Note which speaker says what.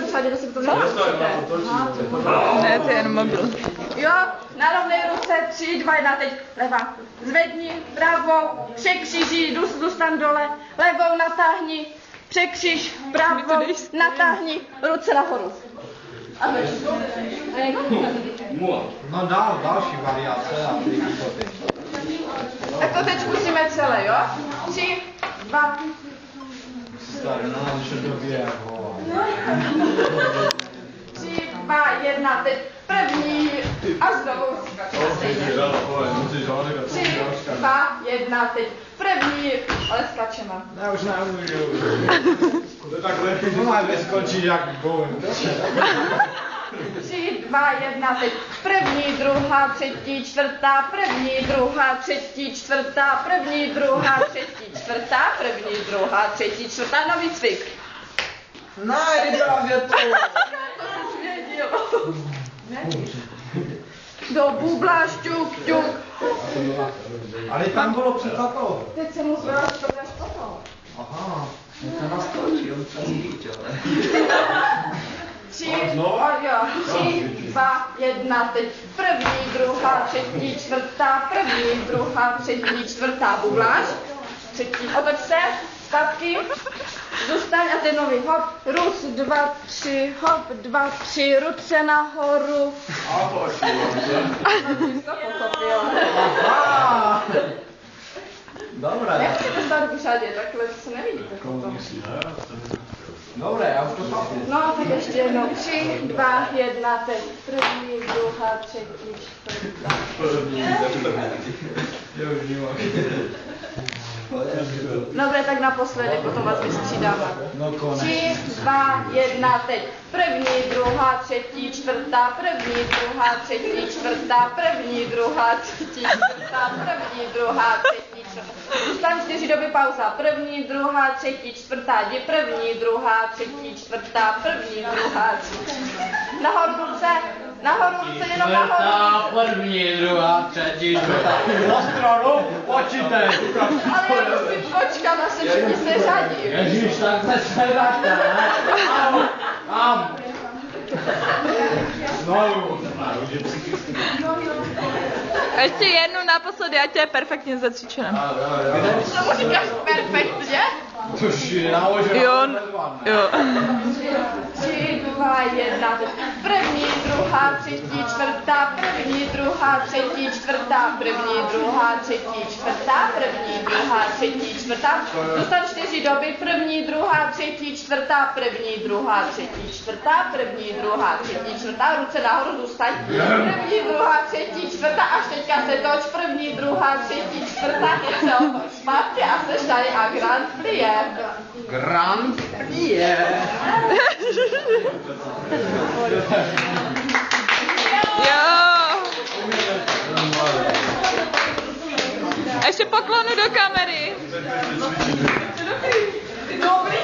Speaker 1: zasadit, jestli to nevíte.
Speaker 2: Ne, to je jenom mobil.
Speaker 1: Jo, narovnej ruce, 3, 2, 1, teď leva. Zvedni, pravou, překřiží, zůstan dole, levou natáhni, překřiž, pravou, natáhni, ruce nahoru. A veď.
Speaker 3: No dál, další variace a ty východy.
Speaker 1: Tak to teď zkusíme celé, jo? 3, 2,
Speaker 3: Starý, no nás ještě době jako.
Speaker 1: 3, 2, 1, teď první a znovu skačeme stejně. 3, 2, 1, teď první, ale skačeme.
Speaker 3: Ne, už nemůžu. To máme skončit jak bojím.
Speaker 1: 3, 2, 1, teď první, druhá, třetí, čtvrtá, první, druhá, třetí, čtvrtá, první, druhá, třetí, čtvrtá, první, druhá, třetí, čtvrtá, nový cvik.
Speaker 3: Ne, právě to.
Speaker 1: To jsi věděl. Do bubla, šťuk, ťuk.
Speaker 3: Ale tam bylo překvapilo.
Speaker 1: Teď se mu zvedla, to dáš potom.
Speaker 3: Aha.
Speaker 4: To naskočí, on to nevíčel.
Speaker 1: 3, 2, 1, teď první, druhá, třetí, čtvrtá, první, druhá, třetí, čtvrtá, bubláš, třetí, otoč se, zpátky, zůstaň a teď nový, hop, rus, 2, 3, hop, 2, 3, ruce nahoru. To pochopil.
Speaker 3: Aha. Dobré.
Speaker 1: Jak si dostat k řadě, takhle se nevidíte potom.
Speaker 3: Dobré, já už to chápu.
Speaker 1: No, tak ještě jednou. 3, 2, 1, teď první, druhá, třetí, čtvrtá. Dobré, tak naposledy, potom vás vystřídáme.
Speaker 3: No konec.
Speaker 1: 3, 2, 1, teď první, druhá, třetí, čtvrtá, první, druhá, třetí, čtvrtá, první, druhá, třetí, čtvrtá, první, druhá, třetí, čtvrtá. Zůstaň 4 doby pauza. První, druhá, třetí, čtvrtá, jdi první, druhá, třetí, čtvrtá, první, druhá, třetí. Nahoru ruce, jenom nahoru.
Speaker 4: První, druhá, třetí, čtvrtá.
Speaker 3: Na stranu, počítej.
Speaker 1: Ale já musím počkat, až se všichni seřadí.
Speaker 4: Ježíš, takhle se dáte, ne? Am.
Speaker 3: Znovu.
Speaker 2: A ještě jednu naposledy, ať je perfektně zacvičená.
Speaker 1: To říkáš perfektně?
Speaker 3: Což je naložená.
Speaker 2: Jo.
Speaker 1: 3, 2, 1, první, druhá, třetí, čtvrtá, první, druhá, třetí, čtvrtá, první, druhá, třetí, čtvrtá, první, druhá, třetí, čtvrtá. Zůstan 4 doby, první, druhá, třetí, čtvrtá, první, druhá, třetí, čtvrtá, první, druhá, třetí, čtvrtá, ruce nahoru zůstaň. První, druhá, třetí, čtvrtá, až teďka se toč, první, druhá, třetí, čtvrtá, teď se otoč zpátky a seš tady a Grand Prix.
Speaker 3: Grand Prix.
Speaker 2: Jo. A ještě poklonu do kamery.
Speaker 1: Dobrý.